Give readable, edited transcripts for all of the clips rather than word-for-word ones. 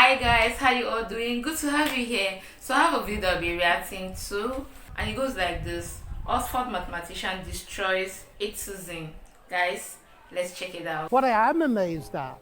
Hi guys, how you all doing? Good to have you here. So I have a video I'll be reacting to, and it goes like this: Oxford mathematician destroys atheism. Guys, let's check it out. What I am amazed at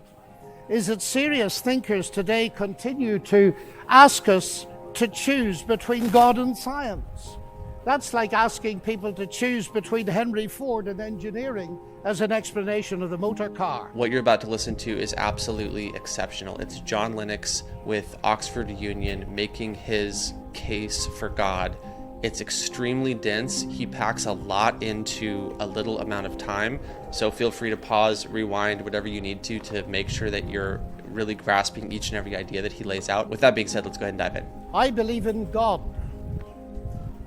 is that serious thinkers today continue to ask us to choose between God and science. That's like asking people to choose between Henry Ford and engineering as an explanation of the motor car. What you're about to listen to is absolutely exceptional. It's John Lennox with Oxford Union making his case for God. It's extremely dense. He packs a lot into a little amount of time. So feel free to pause, rewind, whatever you need to make sure that you're really grasping each and every idea that he lays out. With that being said, let's go ahead and dive in. I believe in God.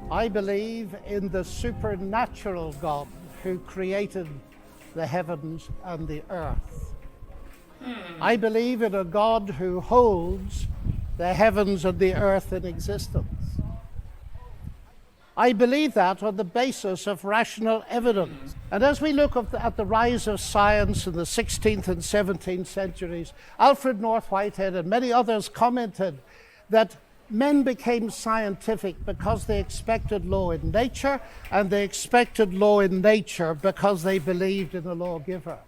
I believe in the supernatural God who created the heavens and the earth. I believe in a God who holds the heavens and the earth in existence. I believe that on the basis of rational evidence. And as we look at the rise of science in the 16th and 17th centuries, Alfred North Whitehead and many others commented that men became scientific because they expected law in nature, and they expected law in nature because they believed in a lawgiver.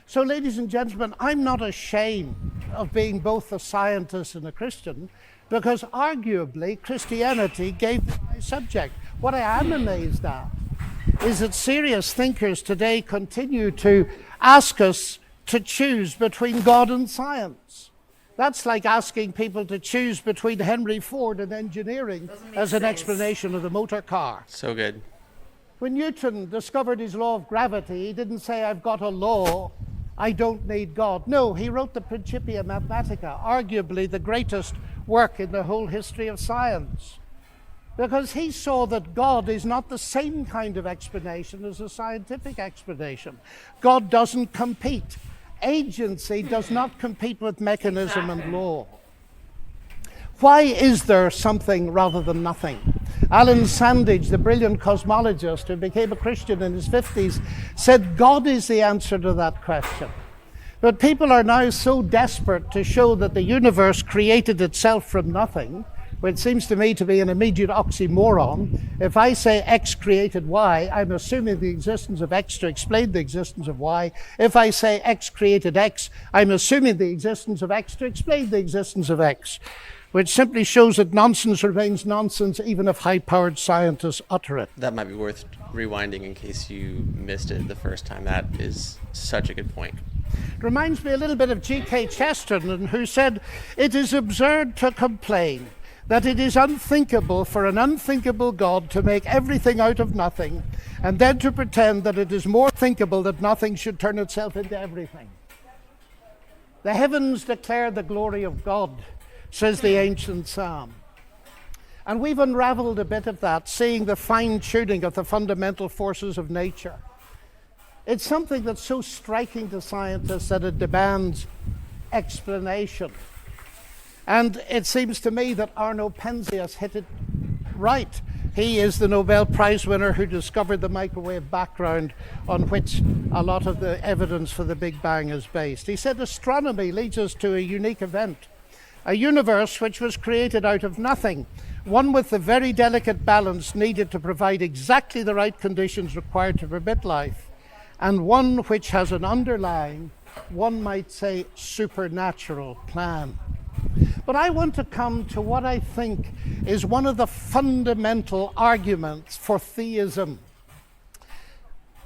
So, ladies and gentlemen, I'm not ashamed of being both a scientist and a Christian, because arguably Christianity gave me my subject. What I am amazed at is that serious thinkers today continue to ask us to choose between God and science. That's like asking people to choose between Henry Ford and engineering as an explanation of the motor car. So good. When Newton discovered his law of gravity, he didn't say, I've got a law, I don't need God. No, he wrote the Principia Mathematica, arguably the greatest work in the whole history of science. Because he saw that God is not the same kind of explanation as a scientific explanation. God doesn't compete. Agency does not compete with mechanism and law. Why is there something rather than nothing? Alan Sandage, the brilliant cosmologist who became a Christian in his 50s, said God is the answer to that question. But people are now so desperate to show that the universe created itself from nothing, which seems to me to be an immediate oxymoron. If I say X created Y, I'm assuming the existence of X to explain the existence of Y. If I say X created X, I'm assuming the existence of X to explain the existence of X, which simply shows that nonsense remains nonsense even if high-powered scientists utter it. That might be worth rewinding in case you missed it the first time. That is such a good point. It reminds me a little bit of G.K. Chesterton, who said, "It is absurd to complain that it is unthinkable for an unthinkable God to make everything out of nothing, and then to pretend that it is more thinkable that nothing should turn itself into everything." The heavens declare the glory of God, says the ancient psalm. And we've unraveled a bit of that, seeing the fine-tuning of the fundamental forces of nature. It's something that's so striking to scientists that it demands explanation. And it seems to me that Arno Penzias hit it right. He is the Nobel Prize winner who discovered the microwave background on which a lot of the evidence for the Big Bang is based. He said astronomy leads us to a unique event, a universe which was created out of nothing, one with the very delicate balance needed to provide exactly the right conditions required to permit life, and one which has an underlying, one might say, supernatural plan. But I want to come to what I think is one of the fundamental arguments for theism.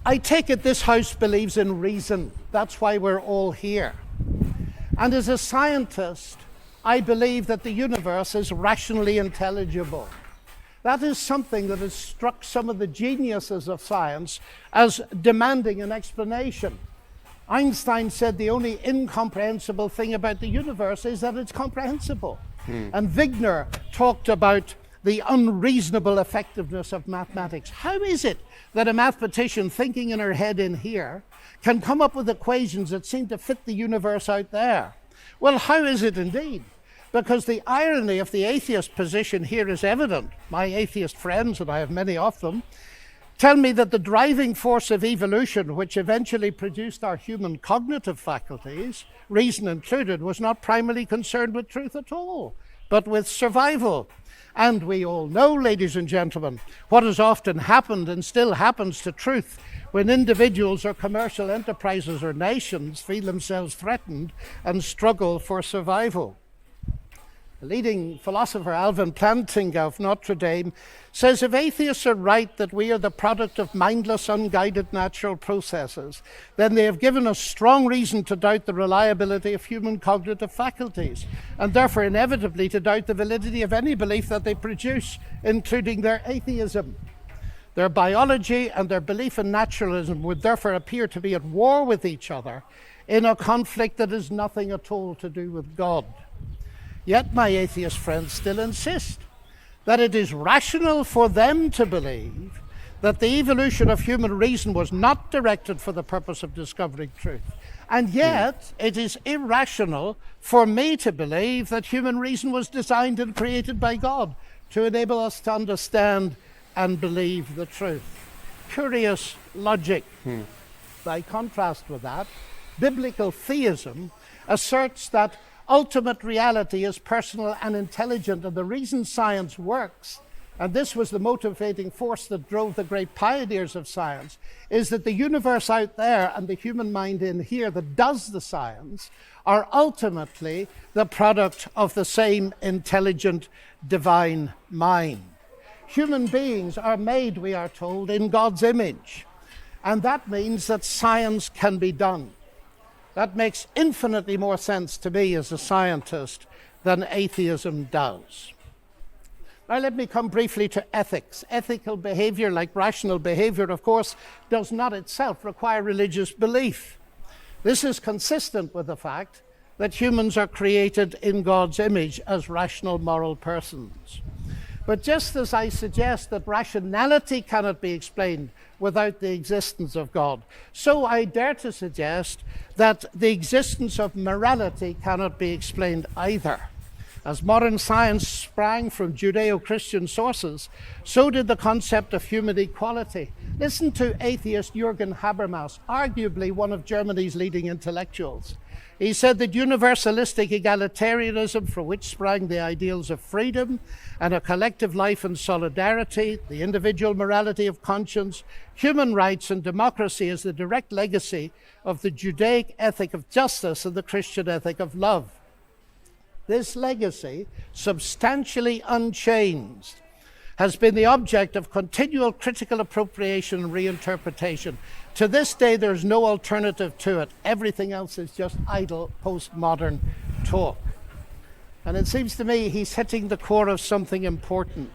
I take it this house believes in reason. That's why we're all here. And as a scientist, I believe that the universe is rationally intelligible. That is something that has struck some of the geniuses of science as demanding an explanation. Einstein said the only incomprehensible thing about the universe is that it's comprehensible. And Wigner talked about the unreasonable effectiveness of mathematics. How is it that a mathematician thinking in her head in here can come up with equations that seem to fit the universe out there? Well, how is it indeed? Because the irony of the atheist position here is evident. My atheist friends, and I have many of them, tell me that the driving force of evolution, which eventually produced our human cognitive faculties, reason included, was not primarily concerned with truth at all, but with survival. And we all know, ladies and gentlemen, what has often happened and still happens to truth when individuals or commercial enterprises or nations feel themselves threatened and struggle for survival. The leading philosopher Alvin Plantinga of Notre Dame says if atheists are right that we are the product of mindless, unguided natural processes, then they have given us strong reason to doubt the reliability of human cognitive faculties, and therefore inevitably to doubt the validity of any belief that they produce, including their atheism. Their biology and their belief in naturalism would therefore appear to be at war with each other in a conflict that has nothing at all to do with God. Yet my atheist friends still insist that it is rational for them to believe that the evolution of human reason was not directed for the purpose of discovering truth. And yet it is irrational for me to believe that human reason was designed and created by God to enable us to understand and believe the truth. Curious logic. By contrast with that, biblical theism asserts that ultimate reality is personal and intelligent, and the reason science works, and this was the motivating force that drove the great pioneers of science, is that the universe out there and the human mind in here that does the science are ultimately the product of the same intelligent divine mind. Human beings are made, we are told, in God's image, and that means that science can be done. That makes infinitely more sense to me as a scientist than atheism does. Now let me come briefly to ethics. Ethical behavior, like rational behavior, of course, does not itself require religious belief. This is consistent with the fact that humans are created in God's image as rational moral persons. But just as I suggest that rationality cannot be explained without the existence of God, so I dare to suggest that the existence of morality cannot be explained either. As modern science sprang from Judeo-Christian sources, so did the concept of human equality. Listen to atheist Jürgen Habermas, arguably one of Germany's leading intellectuals. He said that universalistic egalitarianism, from which sprang the ideals of freedom and a collective life and solidarity, the individual morality of conscience, human rights and democracy, is the direct legacy of the Judaic ethic of justice and the Christian ethic of love. This legacy, substantially unchanged, has been the object of continual critical appropriation and reinterpretation. To this day, there's no alternative to it. Everything else is just idle postmodern talk. And it seems to me he's hitting the core of something important,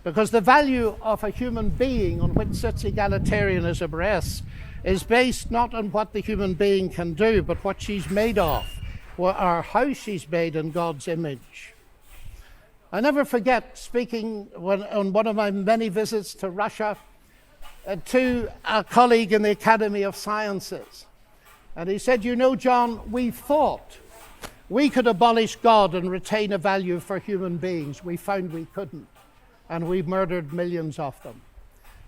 because the value of a human being on which such egalitarianism rests is based not on what the human being can do, but what she's made of, or how she's made in God's image. I never forget speaking on one of my many visits to Russia to a colleague in the Academy of Sciences. And he said, "You know, John, we thought we could abolish God and retain a value for human beings. We found we couldn't, and we murdered millions of them."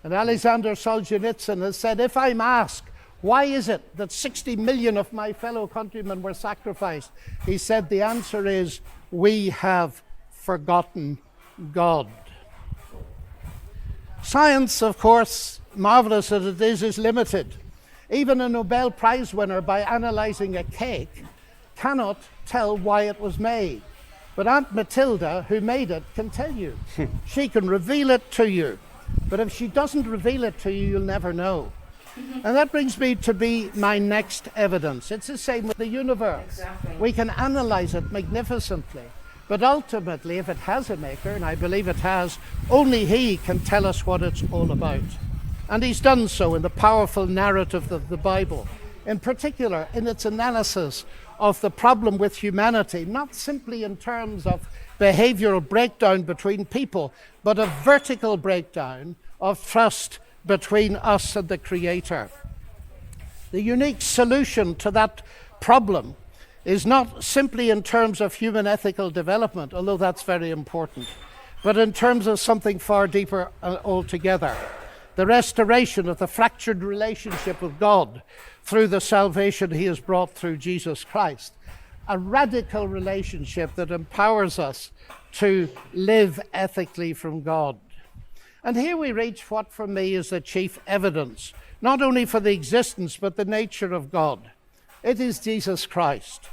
And Alexander Solzhenitsyn has said, "If I'm asked, why is it that 60 million of my fellow countrymen were sacrificed?" He said, the answer is, we have forgotten God. Science, of course, marvelous as it is limited. Even a Nobel Prize winner, by analyzing a cake, cannot tell why it was made. But Aunt Matilda, who made it, can tell you. She can reveal it to you. But if she doesn't reveal it to you, you'll never know. And that brings me to my next evidence. It's the same with the universe. Exactly. We can analyze it magnificently. But ultimately, if it has a maker, and I believe it has, only he can tell us what it's all about. And he's done so in the powerful narrative of the Bible, in particular in its analysis of the problem with humanity, not simply in terms of behavioral breakdown between people, but a vertical breakdown of trust between us and the Creator. The unique solution to that problem is not simply in terms of human ethical development, although that's very important, but in terms of something far deeper altogether. the restoration of the fractured relationship with God through the salvation he has brought through Jesus Christ. A radical relationship that empowers us to live ethically from God. And here we reach what for me is the chief evidence, not only for the existence but the nature of God. It is Jesus Christ.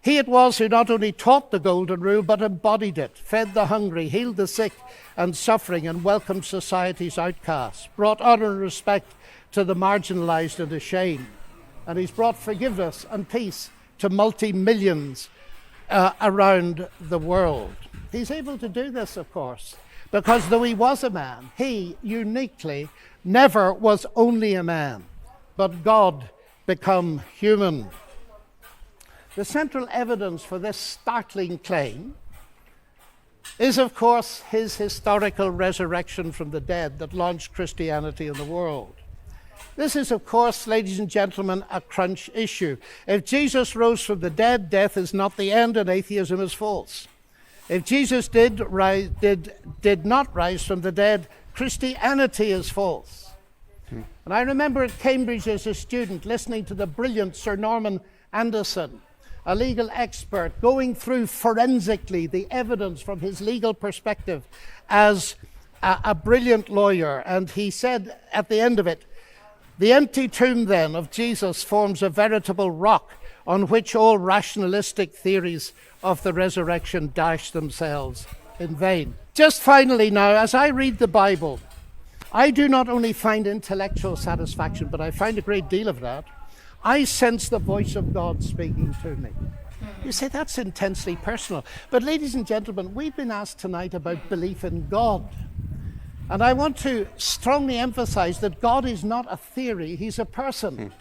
He it was who not only taught the golden rule but embodied it, fed the hungry, healed the sick and suffering, and welcomed society's outcasts, brought honor and respect to the marginalized and ashamed. And he's brought forgiveness and peace to multi-millions around the world. He's able to do this, of course, because though he was a man, he uniquely never was only a man, but God become human. The central evidence for this startling claim is, of course, his historical resurrection from the dead that launched Christianity in the world. This is, of course, ladies and gentlemen, a crunch issue. If Jesus rose from the dead, death is not the end and atheism is false. If Jesus did not rise from the dead, Christianity is false. And I remember at Cambridge as a student listening to the brilliant Sir Norman Anderson, a legal expert, going through forensically the evidence from his legal perspective as a brilliant lawyer. And he said at the end of it, "The empty tomb then of Jesus forms a veritable rock on which all rationalistic theories of the resurrection dash themselves in vain." Just finally now, as I read the Bible, I do not only find intellectual satisfaction, but I find a great deal of that. I sense the voice of God speaking to me. You say that's intensely personal. But ladies and gentlemen, we've been asked tonight about belief in God. And I want to strongly emphasize that God is not a theory, he's a person.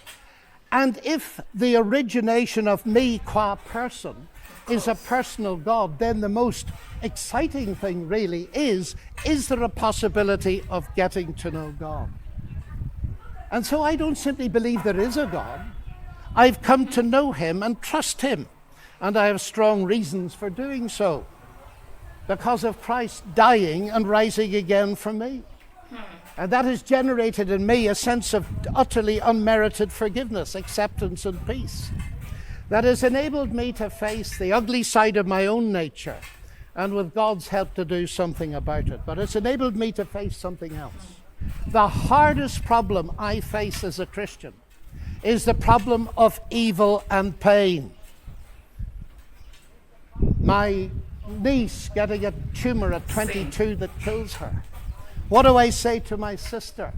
And if the origination of me qua person is a personal God, then the most exciting thing really is there a possibility of getting to know God? And so I don't simply believe there is a God. I've come to know him and trust him. And I have strong reasons for doing so, because of Christ dying and rising again for me. And that has generated in me a sense of utterly unmerited forgiveness, acceptance, and peace. That has enabled me to face the ugly side of my own nature, and with God's help to do something about it. But it's enabled me to face something else. The hardest problem I face as a Christian is the problem of evil and pain. My niece getting a tumor at 22 that kills her. What do I say to my sister?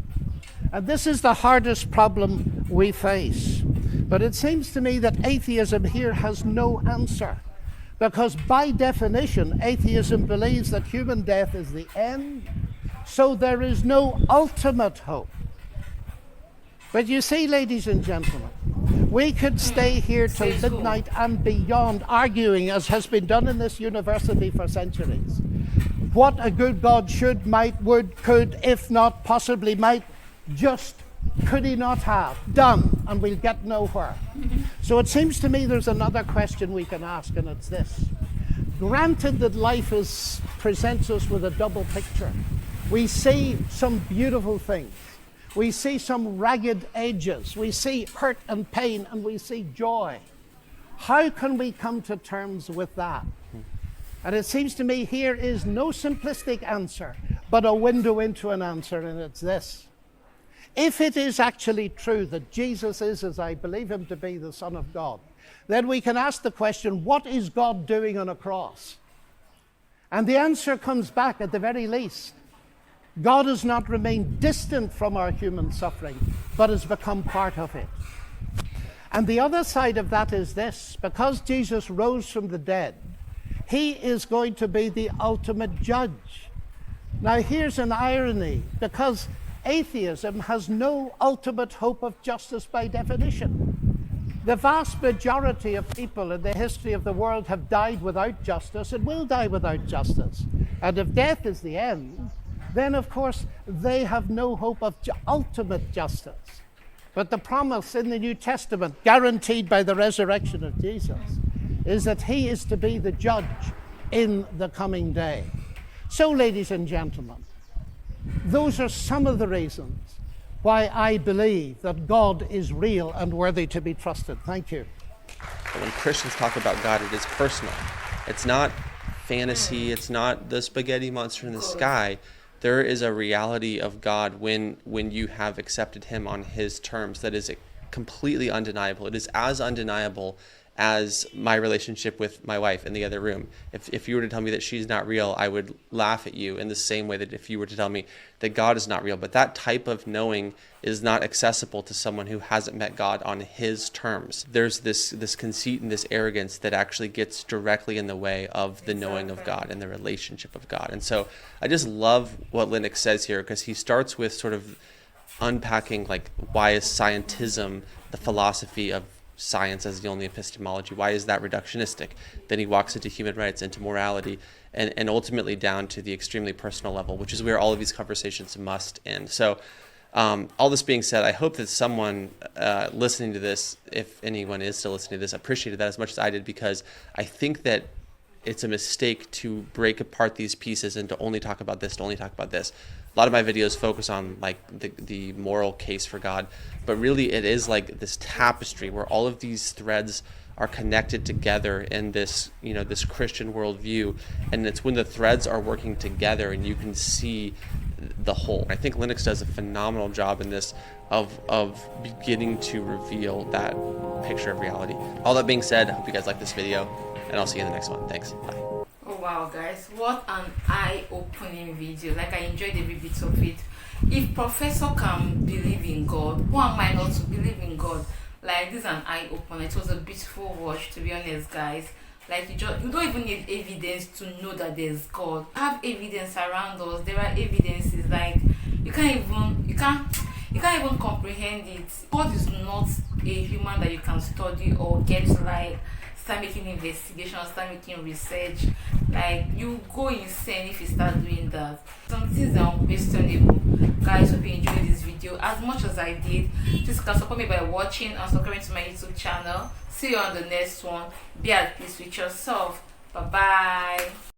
And this is the hardest problem we face. But it seems to me that atheism here has no answer, because by definition, atheism believes that human death is the end, so there is no ultimate hope. But you see, ladies and gentlemen, we could stay here till midnight and beyond arguing, as has been done in this university for centuries, what a good God should, might, would, could, if not, possibly might, just could he not have done, and we'll get nowhere. So it seems to me there's another question we can ask, and it's this. Granted that life presents us with a double picture. We see some beautiful things. We see some ragged edges. We see hurt and pain, and we see joy. How can we come to terms with that? And it seems to me here is no simplistic answer, but a window into an answer, and it's this. If it is actually true that Jesus is, as I believe him to be, the Son of God, then we can ask the question, what is God doing on a cross? And the answer comes back at the very least. God has not remained distant from our human suffering, but has become part of it. And the other side of that is this. Because Jesus rose from the dead, he is going to be the ultimate judge. Now here's an irony, because atheism has no ultimate hope of justice by definition. The vast majority of people in the history of the world have died without justice and will die without justice. And if death is the end, then of course they have no hope of ultimate justice. But the promise in the New Testament, guaranteed by the resurrection of Jesus, is that he is to be the judge in the coming day. So, ladies and gentlemen, Those are some of the reasons why I believe that God is real and worthy to be trusted. Thank you. When Christians talk about God, it is personal. It's not fantasy. It's not the spaghetti monster in the sky. There is a reality of God when you have accepted him on his terms that is completely undeniable. It is as undeniable as my relationship with my wife in the other room. If you were to tell me that she's not real, I would laugh at you in the same way that if you were to tell me that God is not real. But that type of knowing is not accessible to someone who hasn't met God on his terms. There's this conceit and this arrogance that actually gets directly in the way of the knowing of God and the relationship of God. And so I just love what Lennox says here, because he starts with sort of unpacking, like, why is scientism, the philosophy of science as the only epistemology, why is that reductionistic? Then he walks into human rights, into morality, and ultimately down to the extremely personal level, which is where all of these conversations must end. So all this being said, I hope that someone listening to this, if anyone is still listening to this, appreciated that as much as I did, because I think that it's a mistake to break apart these pieces and to only talk about this, to only talk about this. A lot of my videos focus on like the moral case for God, but really it is like this tapestry where all of these threads are connected together in this, this Christian worldview, and it's when the threads are working together and you can see the whole. I think Lennox does a phenomenal job in this of beginning to reveal that picture of reality. All that being said, I hope you guys like this video, and I'll see you in the next one. Thanks. Bye. Oh wow, guys, what an eye-opening video. Like, I enjoyed every bit of it. If Professor can believe in God, who am I not to believe in God? Like, this is an eye-opener. It was a beautiful watch, to be honest, guys. Like, you don't even need evidence to know that there's God. We have evidence around us. There are evidences. Like, you can't even comprehend it. God is not a human that you can study or get to, like, start making investigations, start making research. Like, you go insane if you start doing that. Some things are unquestionable. Guys, hope you enjoyed this video as much as I did. Please can support me by watching and subscribing to my YouTube channel. See you on the next one. Be at peace with yourself. Bye bye.